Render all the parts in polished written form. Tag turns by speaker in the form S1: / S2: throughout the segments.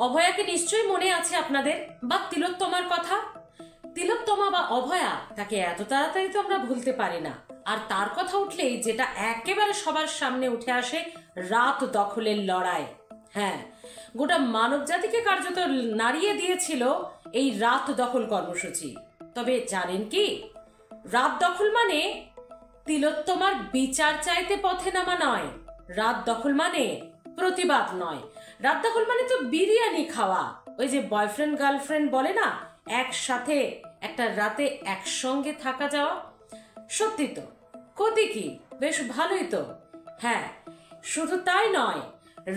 S1: অভয়াকে নিশ্চয়ই মনে আছে আপনাদের, বা তিলোত্তমার কথা। তিলোত্তমা বা অভয়া, তাকে এত তাড়াতাড়ি তো আমরা ভুলতে পারি না। আর তার কথা উঠলেই যেটা একেবারে সবার সামনে উঠে আসে, রাত দখলের লড়াই। হ্যাঁ, গোটা মানব জাতিকে কার্যত নাড়িয়ে দিয়েছিল এই রাত দখল কর্মসূচি। তবে জানেন কি, রাত দখল মানে তিলোত্তমার বিচার চাইতে পথে নামা নয়। রাত দখল মানে প্রতিবাদ নয়। রাত দখল মানে তো বিরিয়ানি খাওয়া। ওই যে বয়ফ্রেন্ড গার্লফ্রেন্ড বলে না, একসাথে একটা রাতে একসঙ্গে থাকা যাওয়া। সত্যি তো, ক্ষতি কি? বেশ ভালোই তো। হ্যাঁ, শুধু তাই নয়,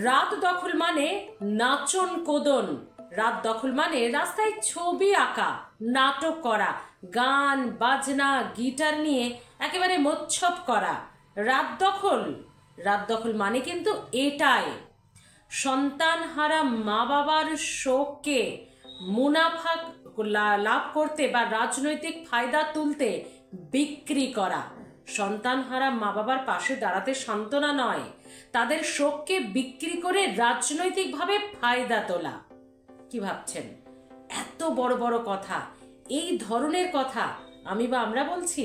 S1: রাত দখল মানে নাচন কোদন। রাত দখল মানে রাস্তায় ছবি আঁকা, নাটক করা, গান বাজনা গিটার নিয়ে একেবারে মোচ্ছব করা। রাত দখল মানে কিন্তু এটাই। সন্তানহারা মা বাবার শোককে মুনাফা লাভ করতে বা রাজনৈতিক ফায়দা তুলতে বিক্রি করা। সন্তানহারা মা বাবার পাশে দাঁড়াতে সান্ত্বনা নয়, তাদের শোককে বিক্রি করে রাজনৈতিকভাবে ফায়দা তোলা। কি ভাবছেন? এত বড় বড় কথা, এই ধরনের কথা আমি বা আমরা বলছি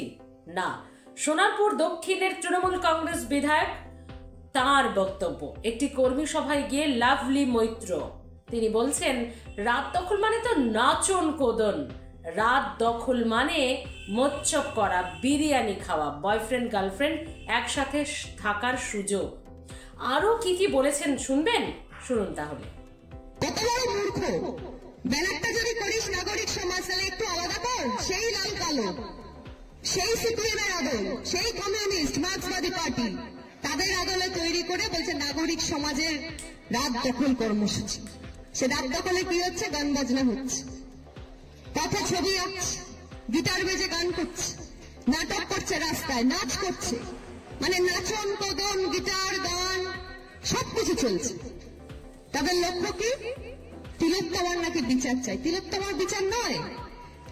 S1: না। সোনারপুর দক্ষিণের তৃণমূল কংগ্রেস বিধায়ক, তার বক্তব্য একটি কর্মী সভায় গিয়ে লাভলি মৈত্র তিনি বলছেন, রাত দখল মানে তো নাচন কোদন। রাত দখল মানে মোচ্ছব করা, বিরিয়ানি খাওয়া, বয়ফ্রেন্ড গার্লফ্রেন্ড একসাথে থাকার সুযোগ। আরো কি কি বলেছেন শুনবেন? শুনুন তাহলে।
S2: কত বড় মূর্খ! ব্যানারটা যদি করিস নাগরিক সমাজ, তাহলে একটু আলাদা কর। সেই লাল কালো, সেই সিপিএম এর আদল, সেই কমিউনিস্ট মার্ক্সবাদী পার্টি, তাদের আদলে তৈরি করে বলছে নাগরিক সমাজের রাত দখল কর্মসূচি। সে রাত দখলে কি হচ্ছে? গান বাজনা হচ্ছে, পথে ছবি আঁকছে, গিটার বেজে গান করছে, নাটক করছে, রাস্তায় নাচ করছে। মানে নাচন কোদন গিটার গান সবকিছু চলছে। তাদের লক্ষ্য কি? তিলোত্তমার নাকি বিচার চাই। তিলোত্তমার বিচার নয়,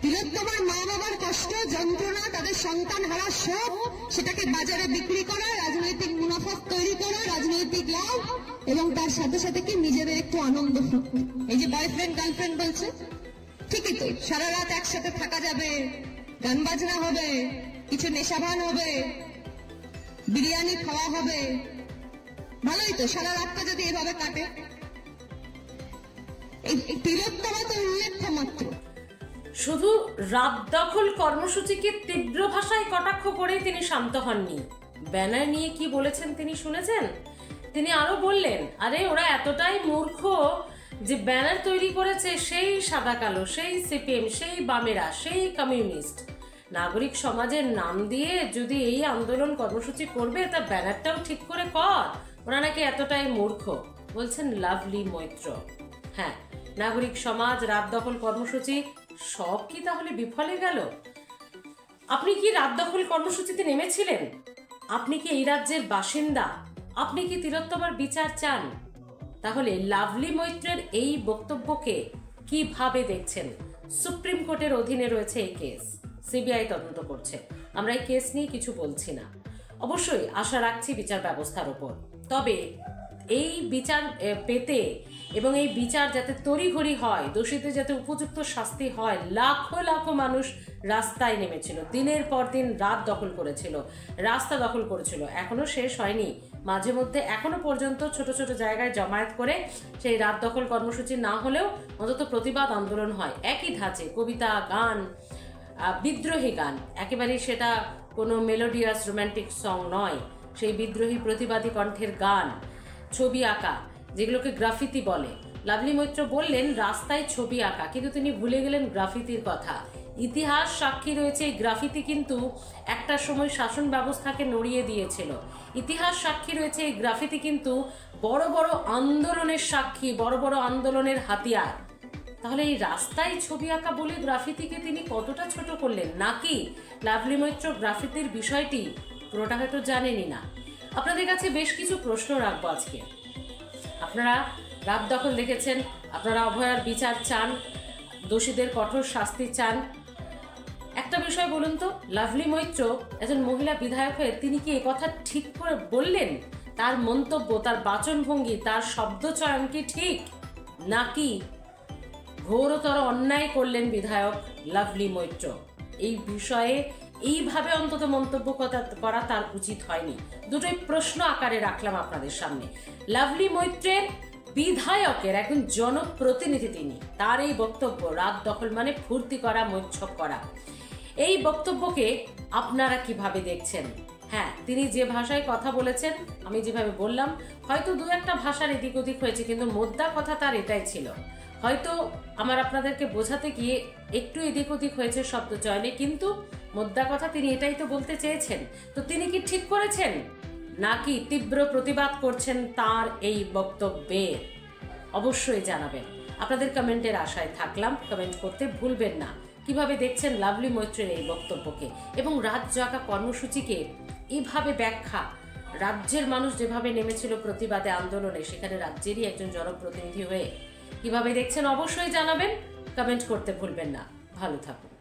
S2: তিলোত্তমার মা বাবার কষ্ট যন্ত্রণা, তাদের সন্তান হারা শোক, সেটাকে বাজারে বিক্রি করা, রাজনৈতিক মুনাফা তৈরি করা, রাজনৈতিক লাভ, এবং তার সাথে সাথে কি নিজেদের একটু আনন্দ ফুর্তি। এই যে বয়ফ্রেন্ড গার্লফ্রেন্ড বলছে, ঠিকই তো, সারা রাত একসাথে থাকা যাবে, গান বাজনা হবে, কিছু নেশাভান হবে, বিরিয়ানি খাওয়া হবে, ভালোই তো। সারা রাতটা যদি এভাবে কাটে, এই তিলোত্তমা তো উল্লেখ্য মাত্র।
S1: শুধু রাত দখল কর্মসূচিকে তীব্র ভাষায় কটাক্ষ করেই তিনি শান্ত হননি। ব্যানার নিয়ে কি বলেছেন তিনি শুনেছেন? তিনি আরো বললেন, আরে ওরা এতটাই মূর্খ যে ব্যানার তৈরি করেছে সেই সাদা কালো, সেই সিপিএম, সেই বামেরা, সেই কমিউনিস্ট। নাগরিক সমাজের নাম দিয়ে যদি এই আন্দোলন কর্মসূচি করবে, তা ব্যানারটাও ঠিক করে কর। ওরা নাকি এতটাই মূর্খ, বলছেন লাভলি মৈত্র। হ্যাঁ, নাগরিক সমাজ, রাত দখল কর্মসূচি সব কি তাহলে বিফলে গেল? আপনি কি রাত দখল কর্মসূচিতে নেমেছিলেন? আপনি কি এই রাজ্যের বাসিন্দা? আপনি কি তিলোত্তমার বিচার চান? তাহলে লাভলি মৈত্রের এই বক্তব্যকে কিভাবে দেখছেন? সুপ্রিম কোর্টের অধীনে রয়েছে এই কেস, সিবিআই তদন্ত করছে। আমরা এই কেস নিয়ে কিছু বলছি না। অবশ্যই আশা রাখছি বিচার ব্যবস্থার উপর। তবে এই বিচার পেতে এবং এই বিচার যাতে তড়িঘড়ি হয়, দোষীদের যাতে উপযুক্ত শাস্তি হয়, লাখো লাখো মানুষ রাস্তায় নেমেছিল, দিনের পর দিন রাত দখল করেছিল, রাস্তা দখল করেছিল। এখনো শেষ হয়নি, মাঝে মধ্যে এখনো পর্যন্ত ছোট ছোট জায়গায় জমায়েত করে সেই রাত দখল কর্মসূচি না হলেও অন্তত প্রতিবাদ আন্দোলন হয় একই ধাঁচে, কবিতা, গান, বিদ্রোহী গান। একেবারেই সেটা কোনো মেলোডিয়াস রোম্যান্টিক সং নয়, সেই বিদ্রোহী প্রতিবাদী কণ্ঠের গান, ছবি আঁকা, যেগুলোকে গ্রাফিতি বলে। লাভলি মৈত্র বললেন রাস্তায় ছবি আঁকা, কিন্তু তিনি ভুলে গেলেন গ্রাফিতির কথা। ইতিহাস সাক্ষী রয়েছে এই গ্রাফিতি কিন্তু একটা সময় শাসন ব্যবস্থাকে নড়িয়ে দিয়েছিল। ইতিহাস সাক্ষী রয়েছে এই গ্রাফিতি কিন্তু বড় বড় আন্দোলনের সাক্ষী, বড় বড় আন্দোলনের হাতিয়ার। তাহলে এই রাস্তায় ছবি আঁকা বলে গ্রাফিতিকে তিনি কতটা ছোট করলেন? নাকি লাভলি মৈত্র গ্রাফিতির বিষয়টি পুরোটা হয়তো জানেনই না। আপনাদের কাছে বেশ কিছু প্রশ্ন রাখবো আজকে। আপনারা রাত দখল দেখেছেন, আপনারা অভয়ার বিচার চান, দোষীদের কঠোর শাস্তি চান। একটা বিষয় বলুন তো, লাভলি মৈত্র একজন মহিলা বিধায়ক হয়ে তিনি কি একথা ঠিক করে বললেন? তার মন্তব্য, তার বাচনভঙ্গি, তার শব্দচয়ন কি ঠিক? নাকি ঘোরতর অন্যায় করলেন বিধায়ক লাভলি মৈত্র? এই বিষয়ে এইভাবে অন্তত মন্তব্য করা তার উচিত হয়নি। দুটোই প্রশ্ন আকারে রাখলাম আপনাদের সামনে। লাভলি মৈত্রের বিধায়কের একজন জনপ্রতিনিধি তিনি, তার এই বক্তব্য রাত দখল মানে ফুর্তি করা, মৈচ্ছব করা, এই বক্তব্যকে আপনারা কিভাবে দেখছেন? হ্যাঁ, তিনি যে ভাষায় কথা বলেছেন, আমি যেভাবে বললাম, হয়তো দু একটা ভাষার এদিক ওদিক হয়েছে, কিন্তু মোদ্দা কথা তার এটাই ছিল। হয়তো আমার আপনাদেরকে বোঝাতে গিয়ে একটু এদিক ওদিক হয়েছে শব্দ চয়নে, কিন্তু মোদ্দা কথা তিনি এটাই তো বলতে চেয়েছেন। তো তিনি কি ঠিক করেছেন, নাকি তীব্র প্রতিবাদ করছেন তার এই বক্তব্যের? অবশ্যই জানাবেন। আপনাদের কমেন্টের আশায় থাকলাম, কমেন্ট করতে ভুলবেন না। কিভাবে দেখছেন লাভলি মৈত্রের এই বক্তব্যকে এবং রাত জাগা কর্মসূচিকে এইভাবে ব্যাখ্যা? রাজ্যের মানুষ যেভাবে নেমেছিল প্রতিবাদে, আন্দোলনে, সেখানে রাজ্যেরই একজন জনপ্রতিনিধি হয়ে কিভাবে দেখছেন অবশ্যই জানাবেন, কমেন্ট করতে ভুলবেন না। ভালো থাকুন।